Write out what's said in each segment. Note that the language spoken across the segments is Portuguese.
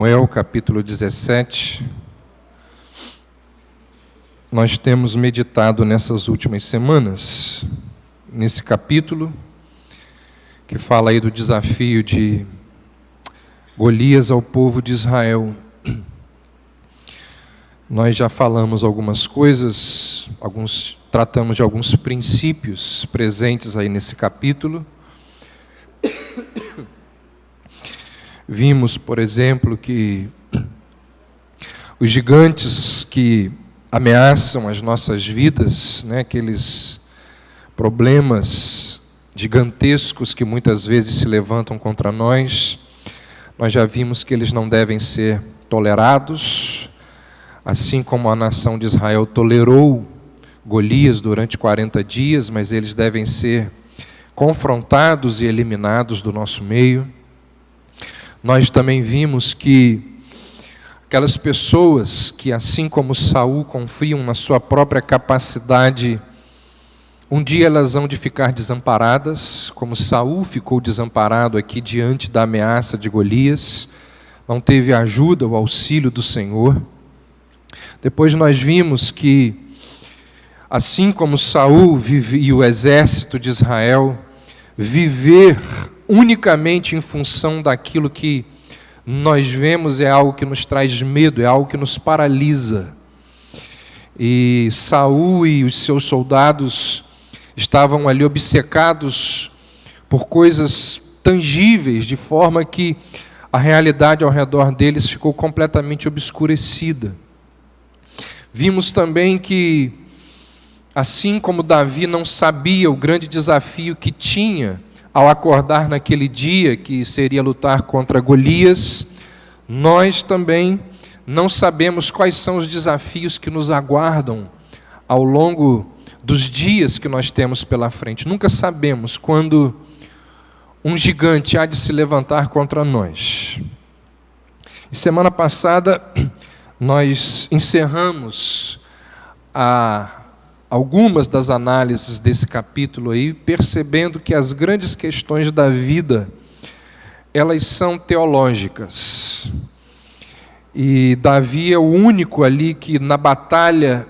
Samuel, capítulo 17, nós temos meditado nessas últimas semanas, nesse capítulo, que fala aí do desafio de Golias ao povo de Israel. Nós já falamos algumas coisas, tratamos de alguns princípios presentes aí nesse capítulo. Vimos, por exemplo, que os gigantes que ameaçam as nossas vidas, aqueles problemas gigantescos que muitas vezes se levantam contra nós já vimos que eles não devem ser tolerados, assim como a nação de Israel tolerou Golias durante 40 dias, mas eles devem ser confrontados e eliminados do nosso meio. Nós também vimos que aquelas pessoas que, assim como Saul, confiam na sua própria capacidade, um dia elas hão de ficar desamparadas, como Saul ficou desamparado aqui diante da ameaça de Golias, não teve a ajuda, o auxílio do Senhor. Depois nós vimos que, assim como Saul e o exército de Israel, viver unicamente em função daquilo que nós vemos é algo que nos traz medo, é algo que nos paralisa. E Saul e os seus soldados estavam ali obcecados por coisas tangíveis, de forma que a realidade ao redor deles ficou completamente obscurecida. Vimos também que, assim como Davi não sabia o grande desafio que tinha ao acordar naquele dia, que seria lutar contra Golias, nós também não sabemos quais são os desafios que nos aguardam ao longo dos dias que nós temos pela frente. Nunca sabemos quando um gigante há de se levantar contra nós. E semana passada nós encerramos algumas das análises desse capítulo aí, percebendo que as grandes questões da vida, elas são teológicas. E Davi é o único ali que, na batalha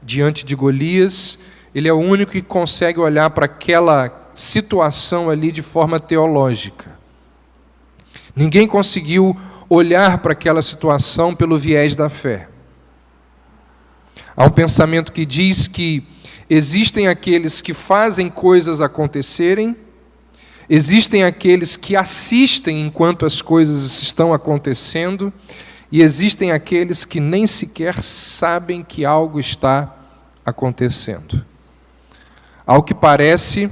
diante de Golias, ele é o único que consegue olhar para aquela situação ali de forma teológica. Ninguém conseguiu olhar para aquela situação pelo viés da fé. Há um pensamento que diz que existem aqueles que fazem coisas acontecerem, existem aqueles que assistem enquanto as coisas estão acontecendo, e existem aqueles que nem sequer sabem que algo está acontecendo. Ao que parece,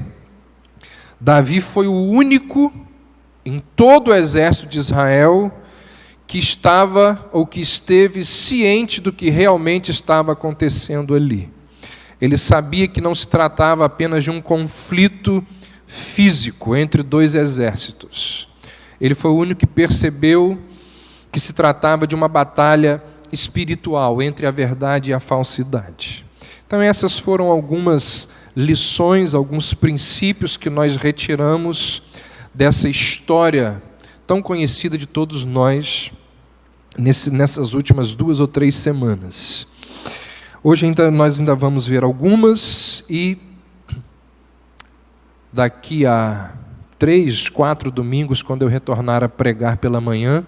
Davi foi o único em todo o exército de Israel que estava ou que esteve ciente do que realmente estava acontecendo ali. Ele sabia que não se tratava apenas de um conflito físico entre dois exércitos. Ele foi o único que percebeu que se tratava de uma batalha espiritual entre a verdade e a falsidade. Então essas foram algumas lições, alguns princípios que nós retiramos dessa história tão conhecida de todos nós nessas últimas 2 ou 3 semanas. Hoje nós ainda vamos ver algumas, e daqui a 3, 4 domingos, quando eu retornar a pregar pela manhã,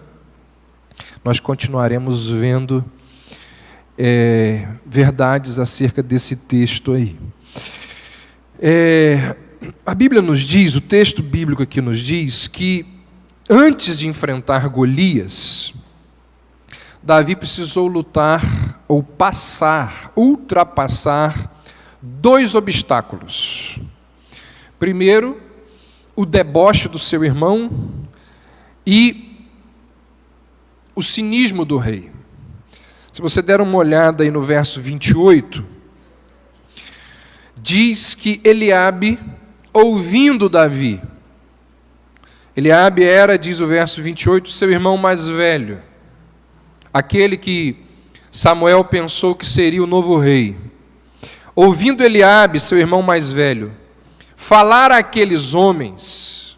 nós continuaremos vendo verdades acerca desse texto aí. A Bíblia nos diz, o texto bíblico aqui nos diz que antes de enfrentar Golias, Davi precisou lutar ou ultrapassar 2 obstáculos. Primeiro, o deboche do seu irmão e o cinismo do rei. Se você der uma olhada aí no verso 28, diz que Eliabe, ouvindo Davi, Eliabe era, diz o verso 28, seu irmão mais velho, aquele que Samuel pensou que seria o novo rei. Ouvindo Eliabe, seu irmão mais velho, falar àqueles homens,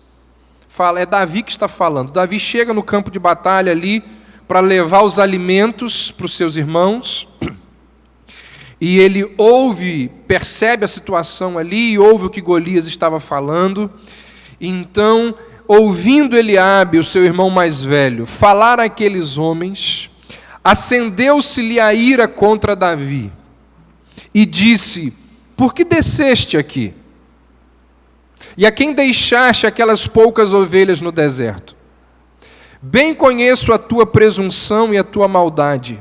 é Davi que está falando. Davi chega no campo de batalha ali, para levar os alimentos para os seus irmãos, e ele ouve, percebe a situação ali, e ouve o que Golias estava falando. Então, ouvindo Eliabe, o seu irmão mais velho, falar àqueles homens, acendeu-se-lhe a ira contra Davi, e disse: por que desceste aqui? E a quem deixaste aquelas poucas ovelhas no deserto? Bem conheço a tua presunção e a tua maldade.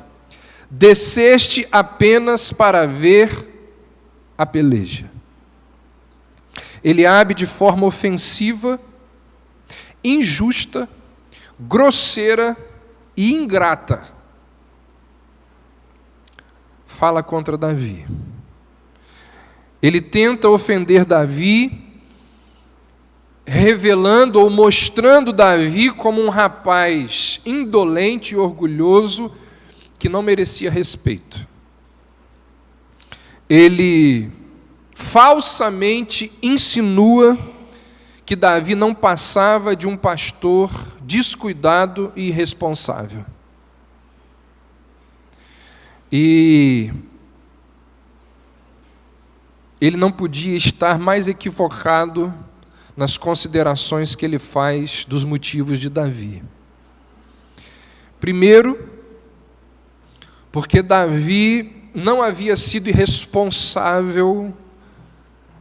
Desceste apenas para ver a peleja. Eliabe, de forma ofensiva, injusta, grosseira e ingrata, fala contra Davi. Ele tenta ofender Davi, revelando ou mostrando Davi como um rapaz indolente e orgulhoso que não merecia respeito. Ele falsamente insinua que Davi não passava de um pastor descuidado e irresponsável. E ele não podia estar mais equivocado nas considerações que ele faz dos motivos de Davi. Primeiro, porque Davi não havia sido irresponsável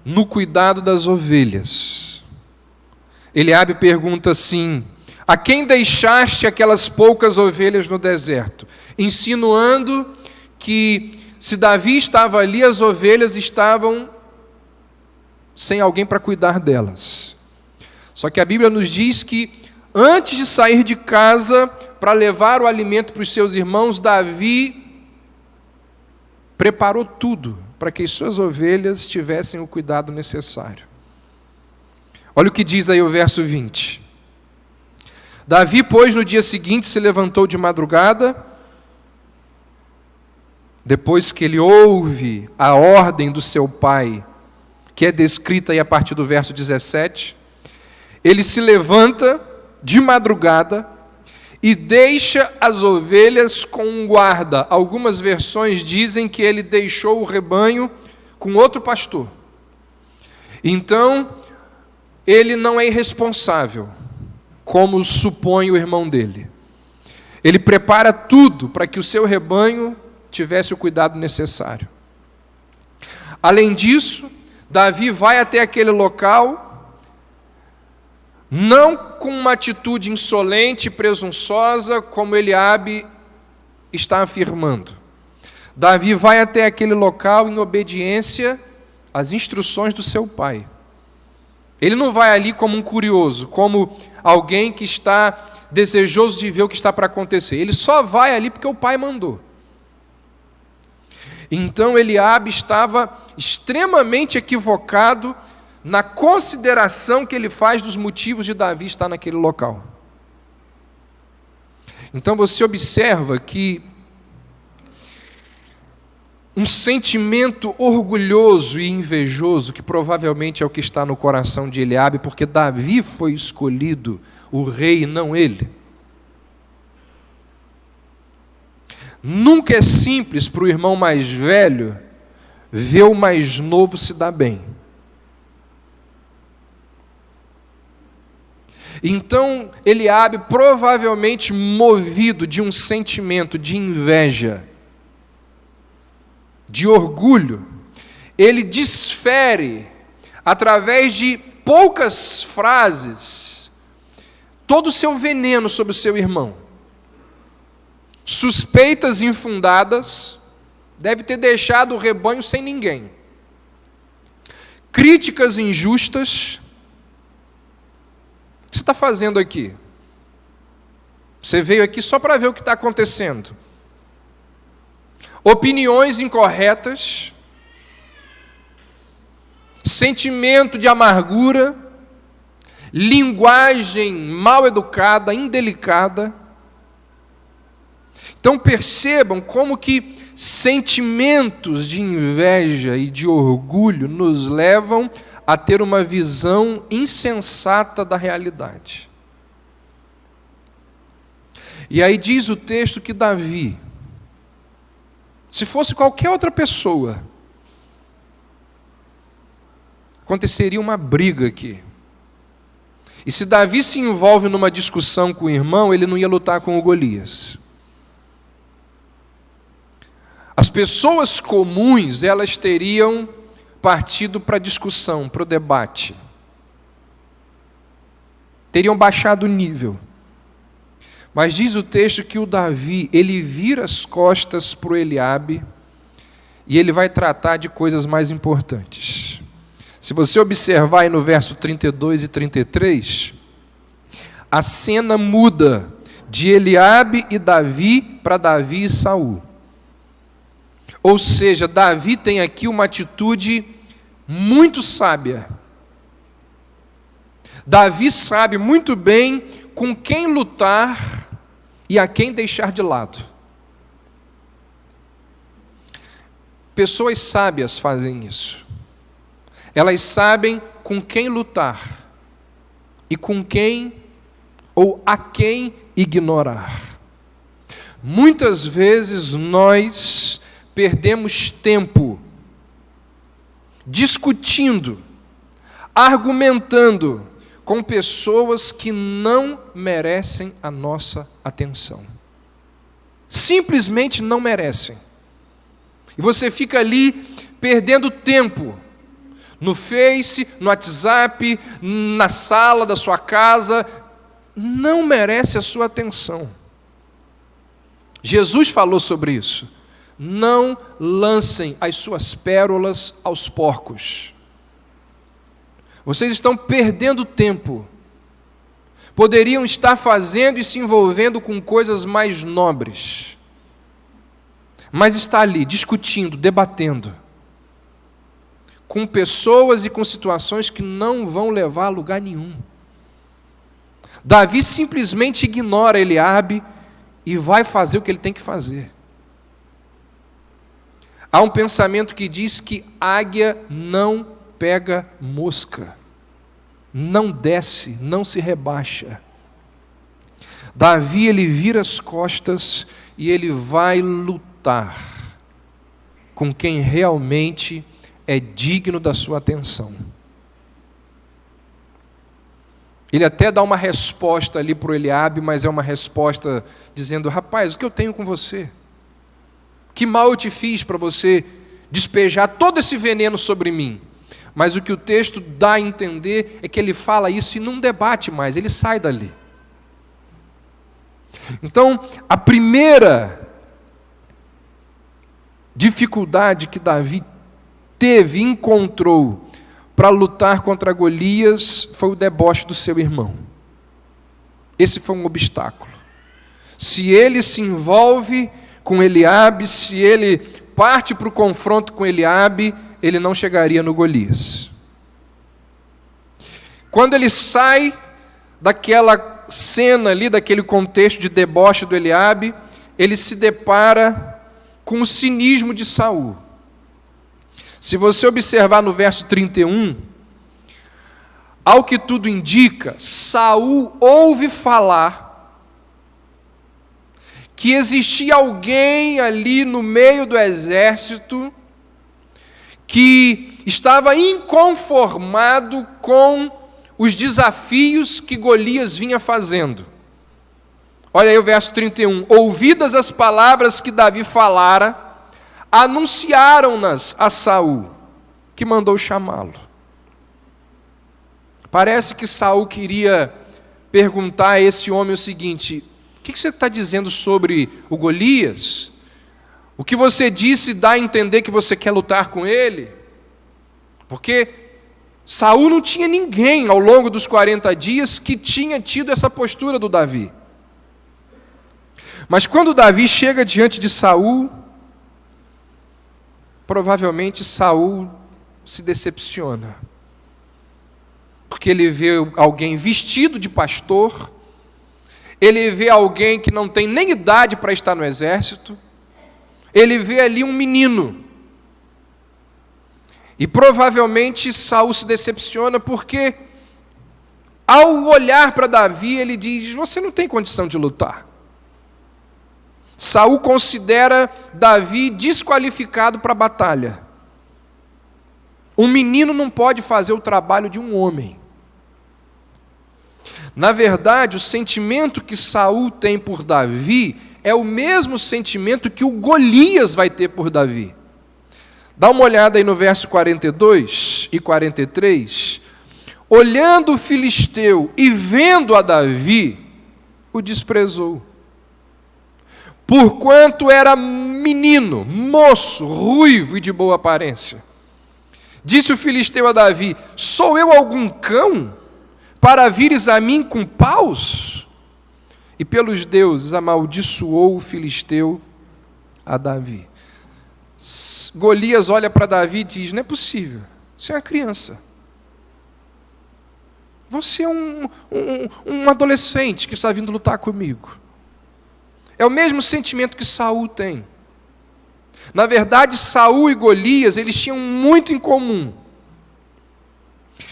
no cuidado das ovelhas. Eliabe pergunta assim: a quem deixaste aquelas poucas ovelhas no deserto? Insinuando que se Davi estava ali, as ovelhas estavam sem alguém para cuidar delas. Só que a Bíblia nos diz que antes de sair de casa para levar o alimento para os seus irmãos, Davi preparou tudo para que as suas ovelhas tivessem o cuidado necessário. Olha o que diz aí o verso 20. Davi, pois, no dia seguinte se levantou de madrugada, depois que ele ouve a ordem do seu pai, que é descrita aí a partir do verso 17, ele se levanta de madrugada e deixa as ovelhas com um guarda. Algumas versões dizem que ele deixou o rebanho com outro pastor. Então, ele não é irresponsável, como supõe o irmão dele. Ele prepara tudo para que o seu rebanho tivesse o cuidado necessário. Além disso, Davi vai até aquele local, não com uma atitude insolente e presunçosa, como Eliabe está afirmando. Davi vai até aquele local em obediência às instruções do seu pai. Ele não vai ali como um curioso, como alguém que está desejoso de ver o que está para acontecer. Ele só vai ali porque o pai mandou. Então Eliabe estava extremamente equivocado na consideração que ele faz dos motivos de Davi estar naquele local. Então você observa que um sentimento orgulhoso e invejoso, que provavelmente é o que está no coração de Eliabe, porque Davi foi escolhido o rei e não ele. Nunca é simples para o irmão mais velho ver o mais novo se dar bem. Então, Eliabe, provavelmente movido de um sentimento de inveja, de orgulho, ele desfere, através de poucas frases, todo o seu veneno sobre o seu irmão. Suspeitas infundadas, deve ter deixado o rebanho sem ninguém. Críticas injustas. O que você está fazendo aqui? Você veio aqui só para ver o que está acontecendo. Opiniões incorretas, sentimento de amargura, linguagem mal educada, indelicada. Então percebam como que sentimentos de inveja e de orgulho nos levam a ter uma visão insensata da realidade. E aí diz o texto que Davi, se fosse qualquer outra pessoa, aconteceria uma briga aqui. E se Davi se envolve numa discussão com o irmão, ele não ia lutar com o Golias. As pessoas comuns, elas teriam partido para a discussão, para o debate. Teriam baixado o nível. Mas diz o texto que o Davi, ele vira as costas para o Eliabe e ele vai tratar de coisas mais importantes. Se você observar aí no verso 32 e 33, a cena muda de Eliabe e Davi para Davi e Saul. Ou seja, Davi tem aqui uma atitude muito sábia. Davi sabe muito bem com quem lutar e a quem deixar de lado. Pessoas sábias fazem isso. Elas sabem com quem lutar e com quem ou a quem ignorar. Muitas vezes nós perdemos tempo discutindo, argumentando com pessoas que não merecem a nossa atenção. Simplesmente não merecem. E você fica ali perdendo tempo no Face, no WhatsApp, na sala da sua casa, não merece a sua atenção. Jesus falou sobre isso. Não lancem as suas pérolas aos porcos. Vocês estão perdendo tempo. Poderiam estar fazendo e se envolvendo com coisas mais nobres. Mas está ali, discutindo, debatendo, com pessoas e com situações que não vão levar a lugar nenhum. Davi simplesmente ignora Eliabe e vai fazer o que ele tem que fazer. Há um pensamento que diz que águia não pega mosca, não desce, não se rebaixa. Davi, ele vira as costas e ele vai lutar com quem realmente é digno da sua atenção. Ele até dá uma resposta ali para o Eliabe, mas é uma resposta dizendo: rapaz, o que eu tenho com você? Que mal eu te fiz para você despejar todo esse veneno sobre mim? Mas o que o texto dá a entender é que ele fala isso e não debate mais, ele sai dali. Então, a primeira dificuldade que Davi teve, encontrou para lutar contra Golias foi o deboche do seu irmão. Esse foi um obstáculo. Se ele se envolve com Eliabe, se ele parte para o confronto com Eliabe, ele não chegaria no Golias. Quando ele sai daquela cena ali, daquele contexto de deboche do Eliabe, ele se depara com o cinismo de Saul. Se você observar no verso 31, ao que tudo indica, Saul ouve falar que existia alguém ali no meio do exército que estava inconformado com os desafios que Golias vinha fazendo. Olha aí o verso 31. Ouvidas as palavras que Davi falara, anunciaram-nas a Saul, que mandou chamá-lo. Parece que Saul queria perguntar a esse homem o seguinte: o que você está dizendo sobre o Golias? O que você disse dá a entender que você quer lutar com ele? Porque Saul não tinha ninguém ao longo dos 40 dias que tinha tido essa postura do Davi. Mas quando Davi chega diante de Saul, provavelmente Saul se decepciona. Porque ele vê alguém vestido de pastor, ele vê alguém que não tem nem idade para estar no exército, ele vê ali um menino. E provavelmente Saul se decepciona porque, ao olhar para Davi, ele diz: você não tem condição de lutar. Saul considera Davi desqualificado para a batalha. Um menino não pode fazer o trabalho de um homem. Na verdade, o sentimento que Saul tem por Davi é o mesmo sentimento que o Golias vai ter por Davi. Dá uma olhada aí no verso 42 e 43. Olhando o filisteu e vendo a Davi, o desprezou. Porquanto era menino, moço, ruivo e de boa aparência. Disse o filisteu a Davi: sou eu algum cão, para vires a mim com paus? E pelos deuses amaldiçoou o filisteu a Davi. Golias olha para Davi e diz: não é possível, você é uma criança. Você é um adolescente que está vindo lutar comigo. É o mesmo sentimento que Saul tem. Na verdade, Saul e Golias, eles tinham muito em comum,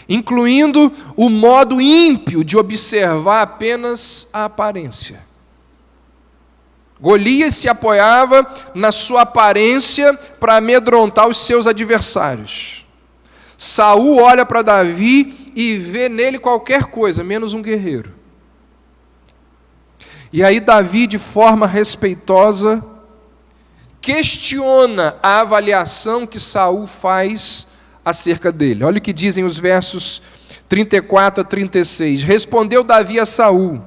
incluindo o modo ímpio de observar apenas a aparência. Golias se apoiava na sua aparência para amedrontar os seus adversários. Saul olha para Davi e vê nele qualquer coisa, menos um guerreiro. E aí Davi, de forma respeitosa, questiona a avaliação que Saul faz acerca dele. Olha o que dizem os versos 34 a 36. Respondeu Davi a Saul: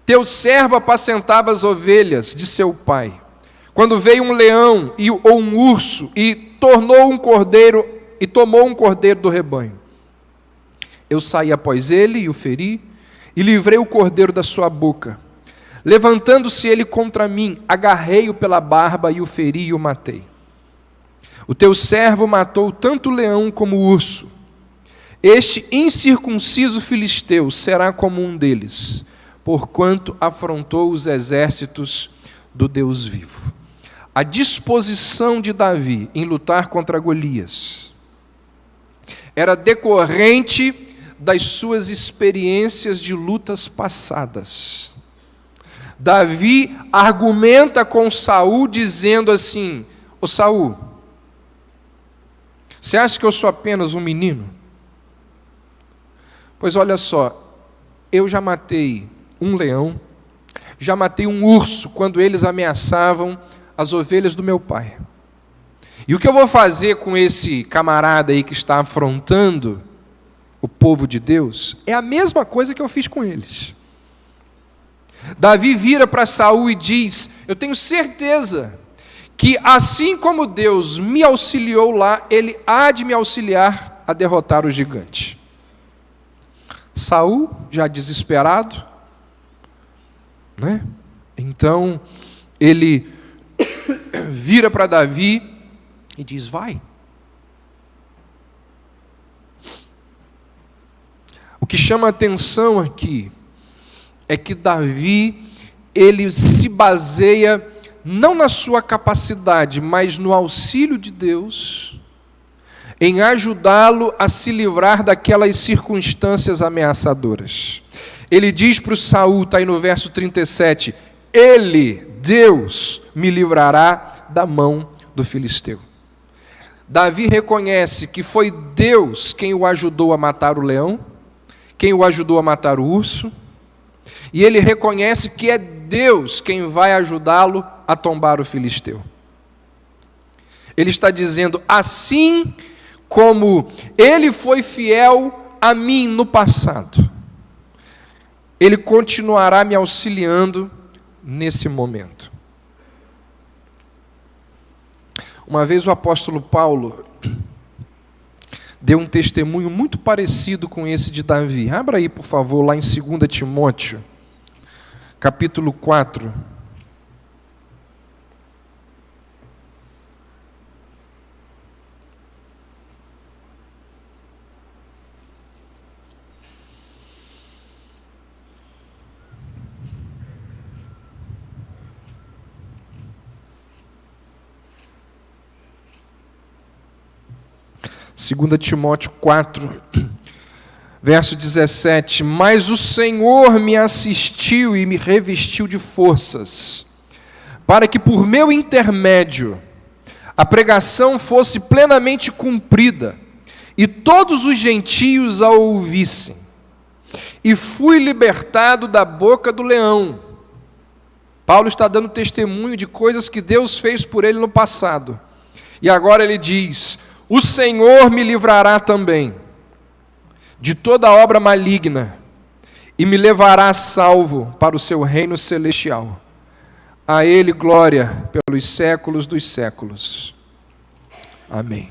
teu servo apacentava as ovelhas de seu pai, quando veio um leão ou um urso e tomou um cordeiro do rebanho. Eu saí após ele e o feri, e livrei o cordeiro da sua boca. Levantando-se ele contra mim, agarrei-o pela barba e o feri e o matei. O teu servo matou tanto o leão como o urso. Este incircunciso filisteu será como um deles, porquanto afrontou os exércitos do Deus vivo. A disposição de Davi em lutar contra Golias era decorrente das suas experiências de lutas passadas. Davi argumenta com Saul dizendo assim: ô Saul, você acha que eu sou apenas um menino? Pois olha só, eu já matei um leão, já matei um urso quando eles ameaçavam as ovelhas do meu pai. E o que eu vou fazer com esse camarada aí que está afrontando o povo de Deus é a mesma coisa que eu fiz com eles. Davi vira para Saul e diz: eu tenho certeza que assim como Deus me auxiliou lá, Ele há de me auxiliar a derrotar o gigante. Saul, já desesperado, né? Então ele vira para Davi e diz: vai. O que chama a atenção aqui é que Davi, ele se baseia não na sua capacidade, mas no auxílio de Deus, em ajudá-lo a se livrar daquelas circunstâncias ameaçadoras. Ele diz para o Saul, está aí no verso 37, Ele, Deus, me livrará da mão do filisteu. Davi reconhece que foi Deus quem o ajudou a matar o leão, quem o ajudou a matar o urso, e ele reconhece que é Deus quem vai ajudá-lo a tombar o filisteu. Ele está dizendo: assim como ele foi fiel a mim no passado, ele continuará me auxiliando nesse momento. Uma vez o apóstolo Paulo deu um testemunho muito parecido com esse de Davi. Abra aí, por favor, lá em 2 Timóteo, capítulo 4. Segunda Timóteo 4, verso 17, mas o Senhor me assistiu e me revestiu de forças, para que por meu intermédio a pregação fosse plenamente cumprida e todos os gentios a ouvissem. E fui libertado da boca do leão. Paulo está dando testemunho de coisas que Deus fez por ele no passado. E agora ele diz: o Senhor me livrará também de toda obra maligna e me levará a salvo para o seu reino celestial. A ele glória pelos séculos dos séculos. Amém.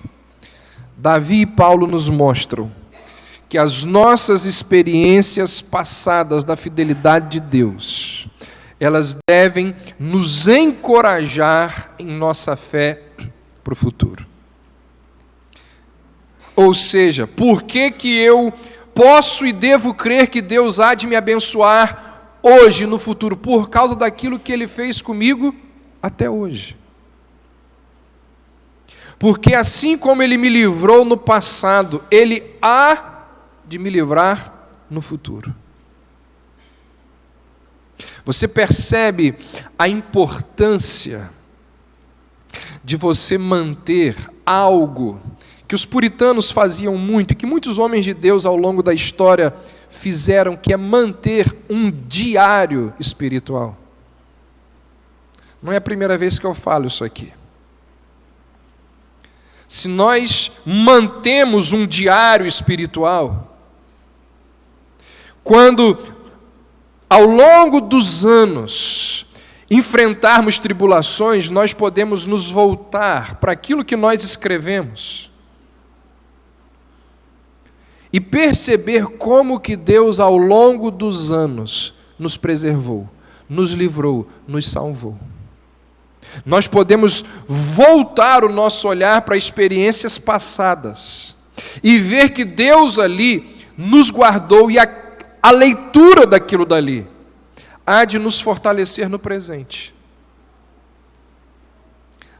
Davi e Paulo nos mostram que as nossas experiências passadas da fidelidade de Deus, elas devem nos encorajar em nossa fé para o futuro. Ou seja, por que eu posso e devo crer que Deus há de me abençoar hoje e no futuro? Por causa daquilo que Ele fez comigo até hoje. Porque assim como Ele me livrou no passado, Ele há de me livrar no futuro. Você percebe a importância de você manter algo que os puritanos faziam muito, e que muitos homens de Deus ao longo da história fizeram, que é manter um diário espiritual. Não é a primeira vez que eu falo isso aqui. Se nós mantemos um diário espiritual, quando ao longo dos anos enfrentarmos tribulações, nós podemos nos voltar para aquilo que nós escrevemos e perceber como que Deus ao longo dos anos nos preservou, nos livrou, nos salvou. Nós podemos voltar o nosso olhar para experiências passadas e ver que Deus ali nos guardou, e a leitura daquilo dali há de nos fortalecer no presente.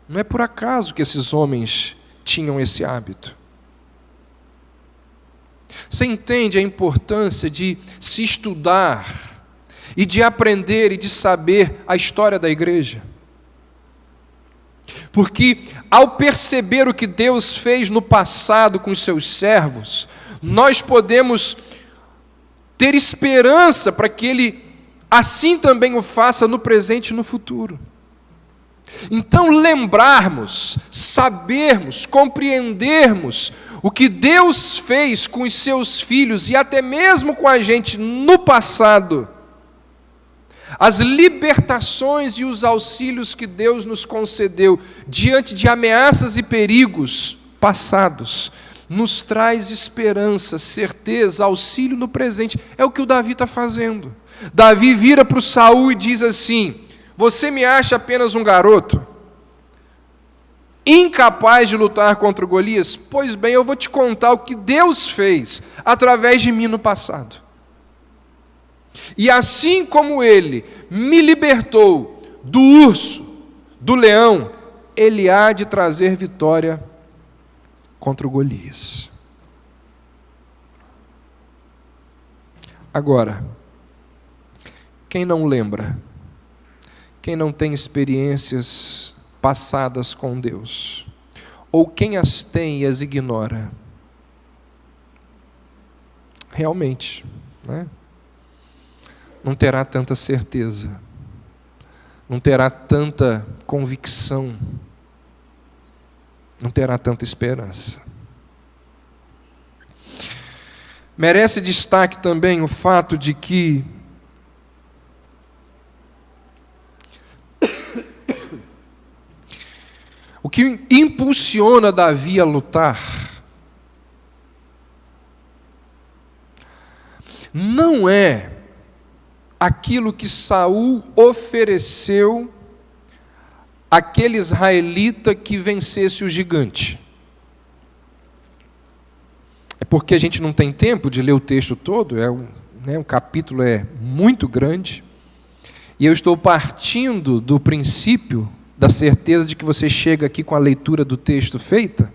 Não é por acaso que esses homens tinham esse hábito. Você entende a importância de se estudar e de aprender e de saber a história da igreja? Porque ao perceber o que Deus fez no passado com os seus servos, nós podemos ter esperança para que Ele assim também o faça no presente e no futuro. Então lembrarmos, sabermos, compreendermos o que Deus fez com os seus filhos e até mesmo com a gente no passado, as libertações e os auxílios que Deus nos concedeu diante de ameaças e perigos passados, nos traz esperança, certeza, auxílio no presente. É o que o Davi está fazendo. Davi vira para o Saul e diz assim: você me acha apenas um garoto, incapaz de lutar contra o Golias? Pois bem, eu vou te contar o que Deus fez através de mim no passado. E assim como Ele me libertou do urso, do leão, Ele há de trazer vitória contra o Golias. Agora, quem não lembra, quem não tem experiências passadas com Deus, ou quem as tem e as ignora, realmente, né? Não terá tanta certeza, não terá tanta convicção, não terá tanta esperança. Merece destaque também o fato de que o que impulsiona Davi a lutar não é aquilo que Saul ofereceu àquele israelita que vencesse o gigante. É porque a gente não tem tempo de ler o texto todo, o capítulo é muito grande, e eu estou partindo do princípio, da certeza de que você chega aqui com a leitura do texto feita.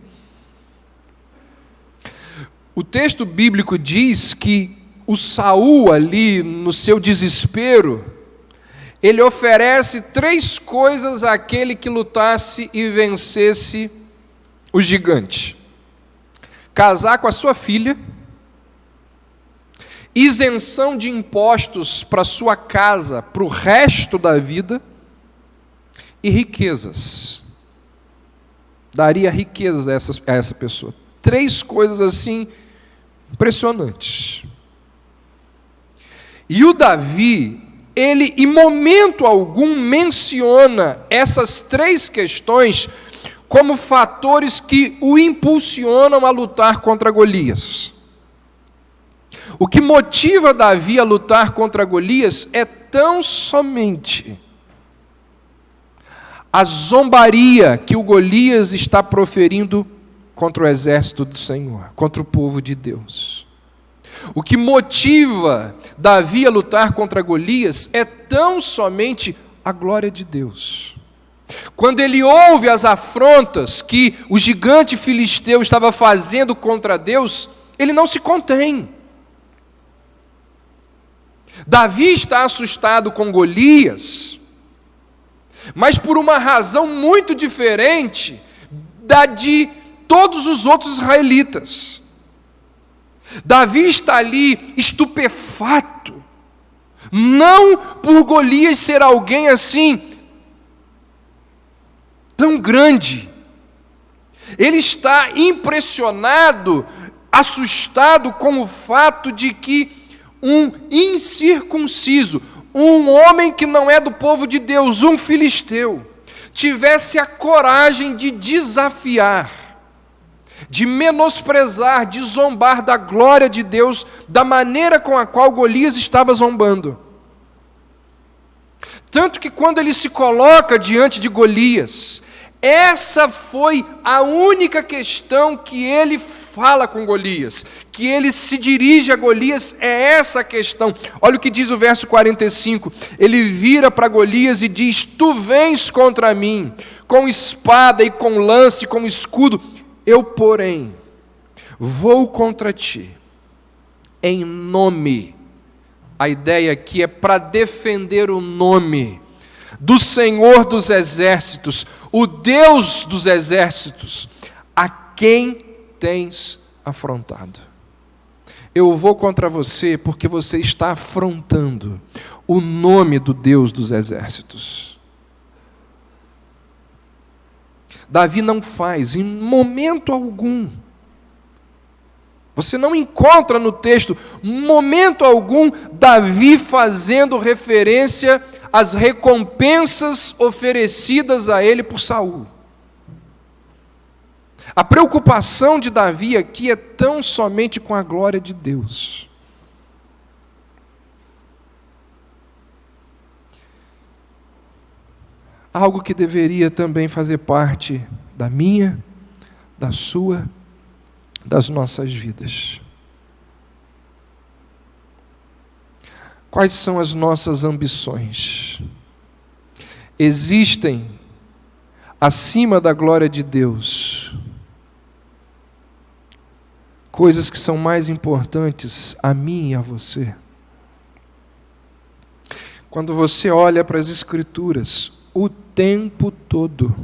O texto bíblico diz que o Saul ali, no seu desespero, ele oferece 3 coisas àquele que lutasse e vencesse o gigante: casar com a sua filha, isenção de impostos para sua casa, para o resto da vida, e riquezas. Daria riquezas a essa pessoa. 3 coisas assim impressionantes. E o Davi, ele em momento algum menciona essas 3 questões como fatores que o impulsionam a lutar contra Golias. O que motiva Davi a lutar contra Golias é tão somente a zombaria que o Golias está proferindo contra o exército do Senhor, contra o povo de Deus. O que motiva Davi a lutar contra Golias é tão somente a glória de Deus. Quando ele ouve as afrontas que o gigante filisteu estava fazendo contra Deus, ele não se contém. Davi está assustado com Golias, mas por uma razão muito diferente da de todos os outros israelitas. Davi está ali estupefato, não por Golias ser alguém assim tão grande. Ele está impressionado, assustado com o fato de que um incircunciso, um homem que não é do povo de Deus, um filisteu, tivesse a coragem de desafiar, de menosprezar, de zombar da glória de Deus, da maneira com a qual Golias estava zombando. Tanto que quando ele se coloca diante de Golias, essa foi a única questão que ele fala com Golias, que ele se dirige a Golias, é essa a questão. Olha o que diz o verso 45, ele vira para Golias e diz: tu vens contra mim, com espada e com lance, com escudo, eu, porém, vou contra ti, em nome, a ideia aqui é para defender o nome do Senhor dos exércitos, o Deus dos exércitos, a quem tens afrontado. Eu vou contra você porque você está afrontando o nome do Deus dos exércitos. Davi não faz em momento algum. Você não encontra no texto, momento algum, Davi fazendo referência às recompensas oferecidas a ele por Saul. A preocupação de Davi aqui é tão somente com a glória de Deus. Algo que deveria também fazer parte da minha, da sua, das nossas vidas. Quais são as nossas ambições? Existem, acima da glória de Deus, coisas que são mais importantes a mim e a você. Quando você olha para as Escrituras, o tempo todo,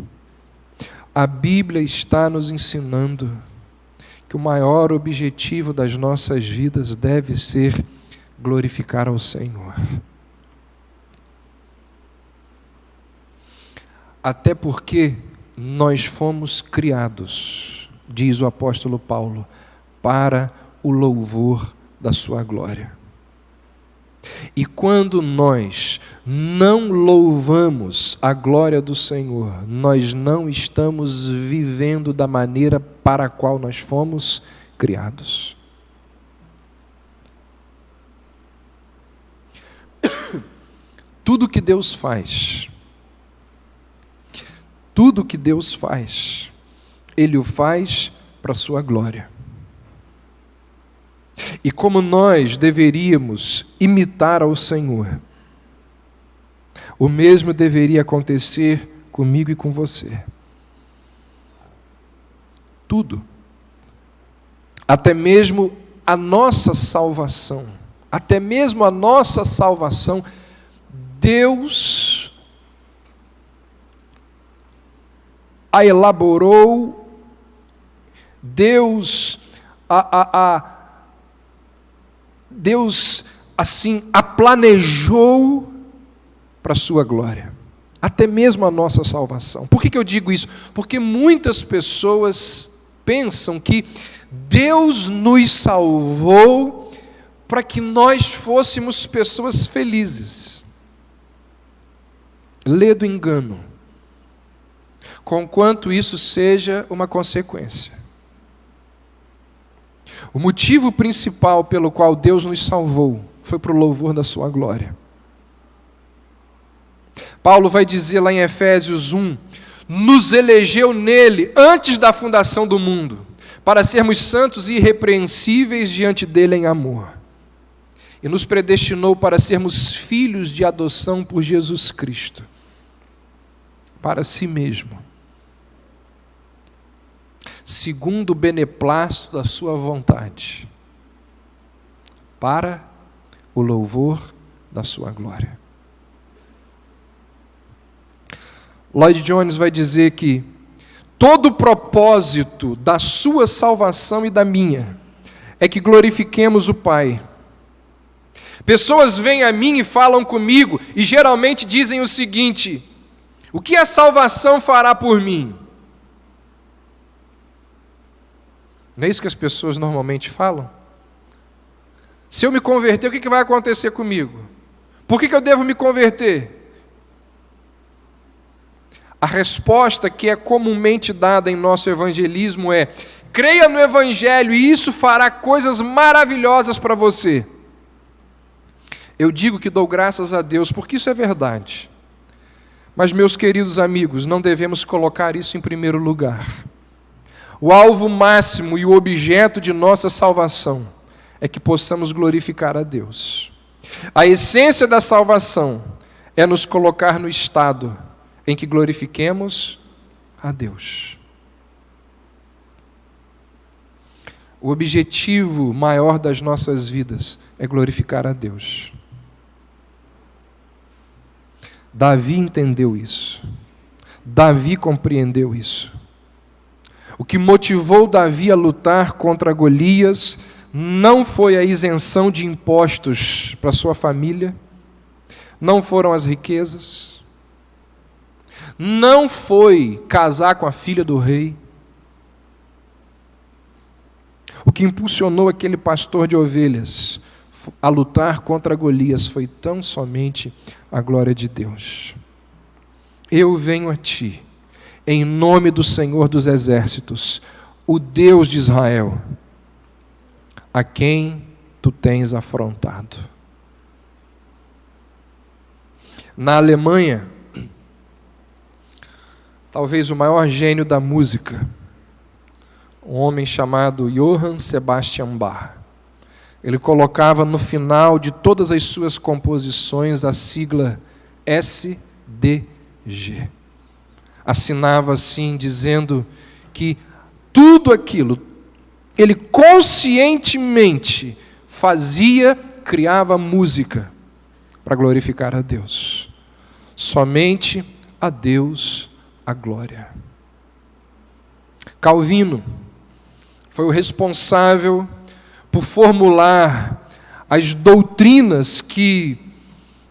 a Bíblia está nos ensinando que o maior objetivo das nossas vidas deve ser glorificar ao Senhor. Até porque nós fomos criados, diz o apóstolo Paulo, para o louvor da sua glória. E quando nós não louvamos a glória do Senhor, nós não estamos vivendo da maneira para a qual nós fomos criados. Tudo que Deus faz, Ele o faz para a sua glória. E como nós deveríamos imitar ao Senhor, o mesmo deveria acontecer comigo e com você. Tudo, até mesmo a nossa salvação, Deus a elaborou, Deus Deus assim a planejou para a sua glória, até mesmo a nossa salvação. Por que eu digo isso? Porque muitas pessoas pensam que Deus nos salvou para que nós fôssemos pessoas felizes. Lê do engano, conquanto isso seja uma consequência. O motivo principal pelo qual Deus nos salvou foi para o louvor da sua glória. Paulo vai dizer lá em Efésios 1, nos elegeu nele antes da fundação do mundo, para sermos santos e irrepreensíveis diante dele em amor. E nos predestinou para sermos filhos de adoção por Jesus Cristo, para si mesmo, segundo o beneplácito da sua vontade, para o louvor da sua glória. Lloyd Jones vai dizer que todo o propósito da sua salvação e da minha é que glorifiquemos o Pai. Pessoas vêm a mim e falam comigo e geralmente dizem o seguinte: o que a salvação fará por mim? Não é isso que as pessoas normalmente falam? Se eu me converter, o que vai acontecer comigo? Por que eu devo me converter? A resposta que é comumente dada em nosso evangelismo é: creia no Evangelho e isso fará coisas maravilhosas para você. Eu digo que dou graças a Deus, porque isso é verdade. Mas, meus queridos amigos, não devemos colocar isso em primeiro lugar. O alvo máximo e o objeto de nossa salvação é que possamos glorificar a Deus. A essência da salvação é nos colocar no estado em que glorifiquemos a Deus. O objetivo maior das nossas vidas é glorificar a Deus. Davi entendeu isso. Davi compreendeu isso. O que motivou Davi a lutar contra Golias não foi a isenção de impostos para sua família, não foram as riquezas, não foi casar com a filha do rei. O que impulsionou aquele pastor de ovelhas a lutar contra Golias foi tão somente a glória de Deus. Eu venho a ti, em nome do Senhor dos Exércitos, o Deus de Israel, a quem tu tens afrontado. Na Alemanha, talvez o maior gênio da música, um homem chamado Johann Sebastian Bach, ele colocava no final de todas as suas composições a sigla SDG. Assinava assim, dizendo que tudo aquilo ele conscientemente fazia, criava música para glorificar a Deus. Somente a Deus a glória. Calvino foi o responsável por formular as doutrinas que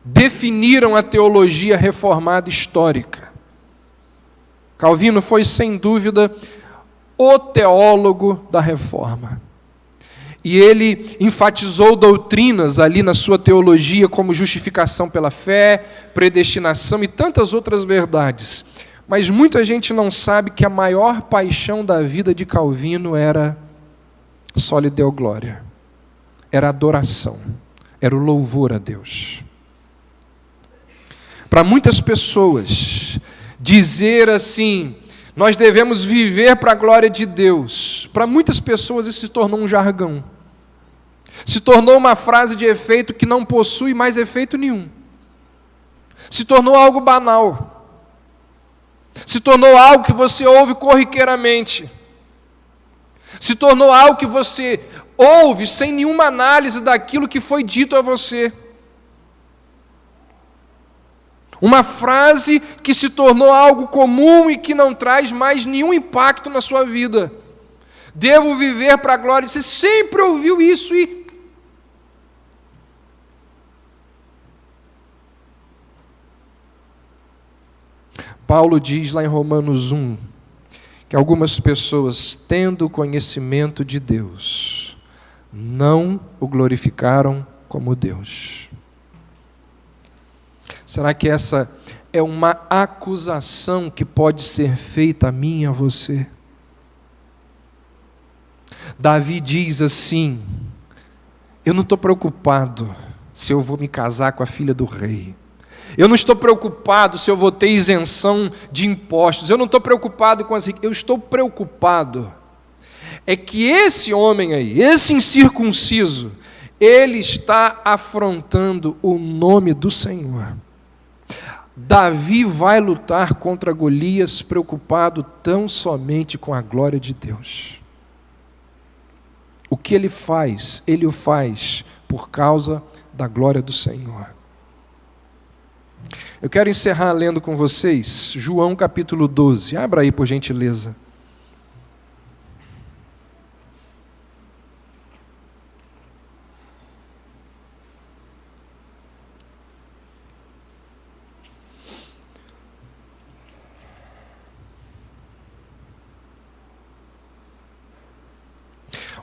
definiram a teologia reformada histórica. Calvino foi, sem dúvida, o teólogo da reforma. E ele enfatizou doutrinas ali na sua teologia, como justificação pela fé, predestinação e tantas outras verdades. Mas muita gente não sabe que a maior paixão da vida de Calvino era só lhe deu glória. Era adoração, era o louvor a Deus. Para muitas pessoas, dizer assim, nós devemos viver para a glória de Deus, para muitas pessoas isso se tornou um jargão. Se tornou uma frase de efeito que não possui mais efeito nenhum. Se tornou algo banal. Se tornou algo que você ouve corriqueiramente. Se tornou algo que você ouve sem nenhuma análise daquilo que foi dito a você. Uma frase que se tornou algo comum e que não traz mais nenhum impacto na sua vida. Devo viver para a glória. Você sempre ouviu isso e... Paulo diz lá em Romanos 1, que algumas pessoas, tendo conhecimento de Deus, não o glorificaram como Deus. Será que essa é uma acusação que pode ser feita a mim e a você? Davi diz assim: eu não estou preocupado se eu vou me casar com a filha do rei. Eu não estou preocupado se eu vou ter isenção de impostos. Eu não estou preocupado com as riquezas. Eu estou preocupado é que esse homem aí, esse incircunciso, ele está afrontando o nome do Senhor. Davi vai lutar contra Golias preocupado tão somente com a glória de Deus. O que ele o faz por causa da glória do Senhor. Eu quero encerrar lendo com vocês João capítulo 12. Abra aí, por gentileza.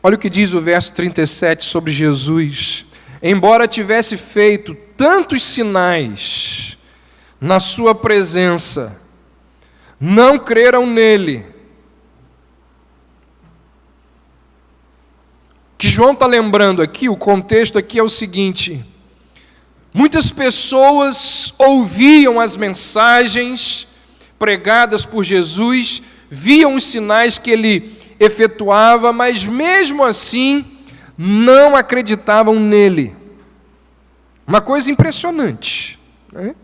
Olha o que diz o verso 37 sobre Jesus. Embora tivesse feito tantos sinais na sua presença, não creram nele. O que João está lembrando aqui, o contexto aqui é o seguinte: muitas pessoas ouviam as mensagens pregadas por Jesus, viam os sinais que ele efetuava, mas mesmo assim não acreditavam nele. Uma coisa impressionante, né?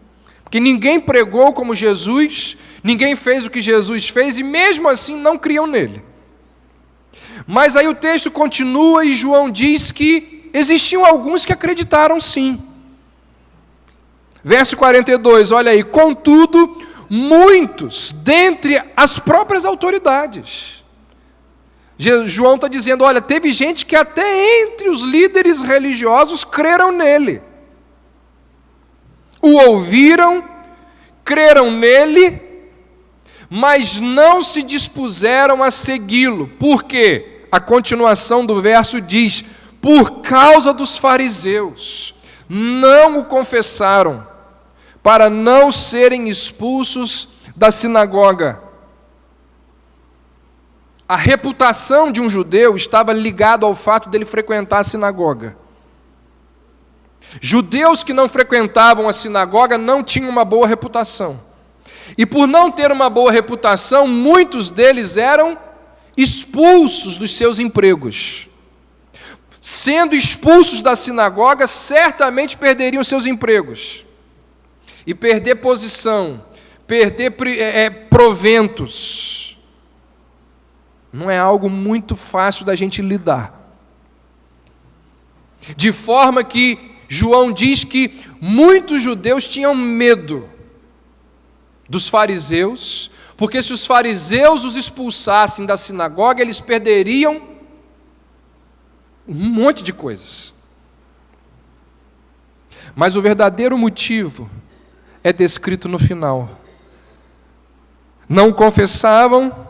Porque ninguém pregou como Jesus, ninguém fez o que Jesus fez, e mesmo assim não criam nele. Mas aí o texto continua e João diz que existiam alguns que acreditaram sim. Verso 42, olha aí: contudo, muitos dentre as próprias autoridades. João está dizendo, olha, teve gente que até entre os líderes religiosos creram nele. O ouviram, creram nele, mas não se dispuseram a segui-lo. Por quê? A continuação do verso diz: por causa dos fariseus, não o confessaram, para não serem expulsos da sinagoga. A reputação de um judeu estava ligada ao fato dele frequentar a sinagoga. Judeus que não frequentavam a sinagoga não tinham uma boa reputação. E por não ter uma boa reputação, muitos deles eram expulsos dos seus empregos. Sendo expulsos da sinagoga, certamente perderiam seus empregos. E perder posição, perder proventos, não é algo muito fácil da gente lidar. De forma que João diz que muitos judeus tinham medo dos fariseus, porque se os fariseus os expulsassem da sinagoga, eles perderiam um monte de coisas. Mas o verdadeiro motivo é descrito no final. Não confessavam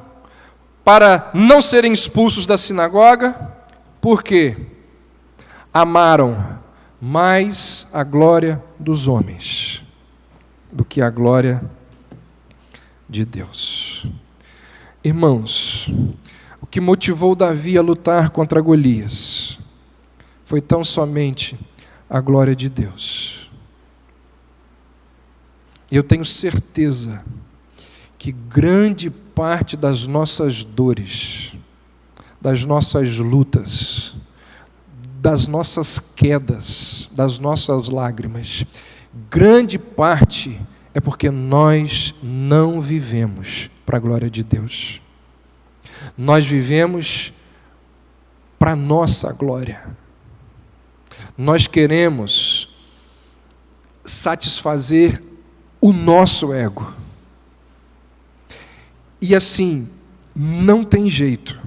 para não serem expulsos da sinagoga, porque amaram mais a glória dos homens do que a glória de Deus. Irmãos, o que motivou Davi a lutar contra Golias foi tão somente a glória de Deus. E eu tenho certeza que grande parte das nossas dores, das nossas lutas, das nossas quedas, das nossas lágrimas, grande parte é porque nós não vivemos para a glória de Deus. Nós vivemos para a nossa glória. Nós queremos satisfazer o nosso ego. E assim, não tem jeito.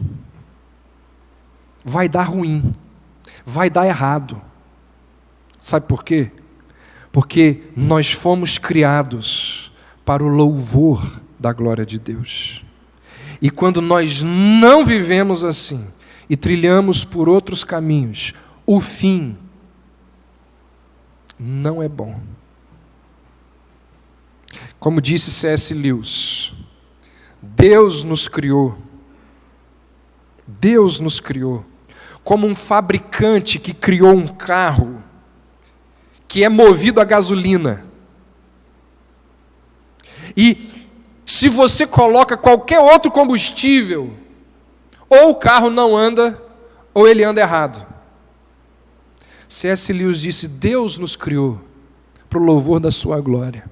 Vai dar ruim. Vai dar errado. Sabe por quê? Porque nós fomos criados para o louvor da glória de Deus. E quando nós não vivemos assim e trilhamos por outros caminhos, o fim não é bom. Como disse C.S. Lewis, Deus nos criou como um fabricante que criou um carro que é movido a gasolina. E se você coloca qualquer outro combustível, ou o carro não anda, ou ele anda errado. C.S. Lewis disse, Deus nos criou para o louvor da sua glória.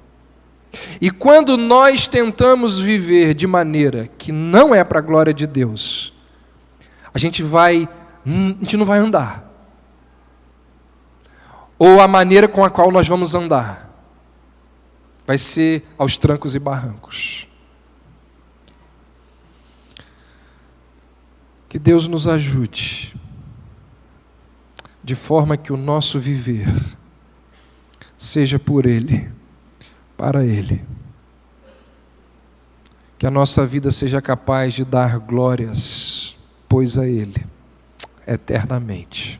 E quando nós tentamos viver de maneira que não é para a glória de Deus, a gente não vai andar. Ou a maneira com a qual nós vamos andar vai ser aos trancos e barrancos. Que Deus nos ajude, de forma que o nosso viver seja por Ele, para Ele. Que a nossa vida seja capaz de dar glórias, pois a Ele, eternamente.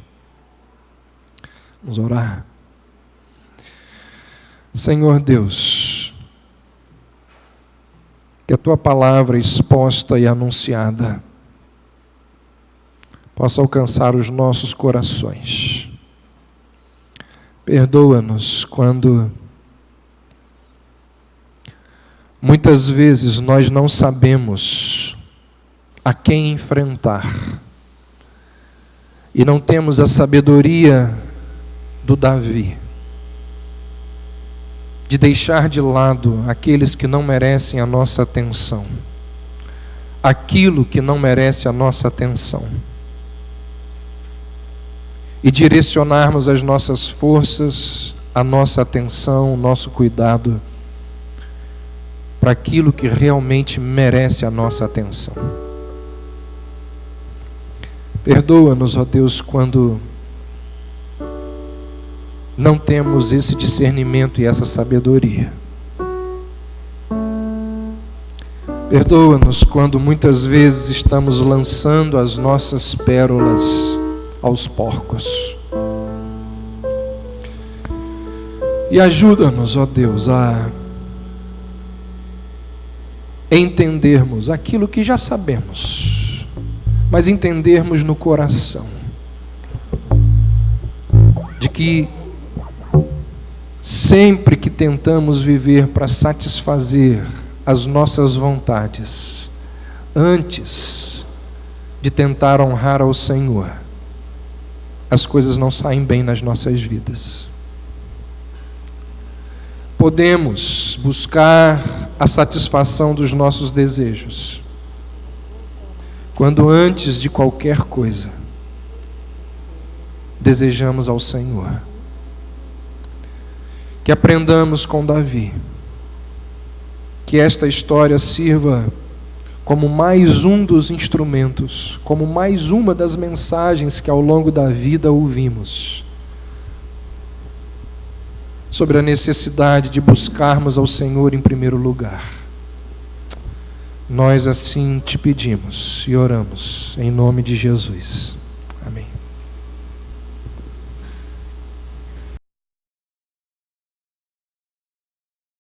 Vamos orar. Senhor Deus, que a Tua palavra exposta e anunciada possa alcançar os nossos corações. Perdoa-nos quando muitas vezes nós não sabemos a quem enfrentar e não temos a sabedoria do Davi, de deixar de lado aqueles que não merecem a nossa atenção, aquilo que não merece a nossa atenção, e direcionarmos as nossas forças, a nossa atenção, o nosso cuidado para aquilo que realmente merece a nossa atenção. Perdoa-nos, ó Deus, quando não temos esse discernimento e essa sabedoria. Perdoa-nos quando muitas vezes estamos lançando as nossas pérolas aos porcos. E ajuda-nos, ó Deus, a entendermos aquilo que já sabemos, mas entendermos no coração de que sempre que tentamos viver para satisfazer as nossas vontades, antes de tentar honrar ao Senhor, as coisas não saem bem nas nossas vidas. Podemos buscar a satisfação dos nossos desejos, quando antes de qualquer coisa, desejamos ao Senhor. Que aprendamos com Davi, que esta história sirva como mais um dos instrumentos, como mais uma das mensagens que ao longo da vida ouvimos, sobre a necessidade de buscarmos ao Senhor em primeiro lugar. Nós assim te pedimos e oramos, em nome de Jesus. Amém.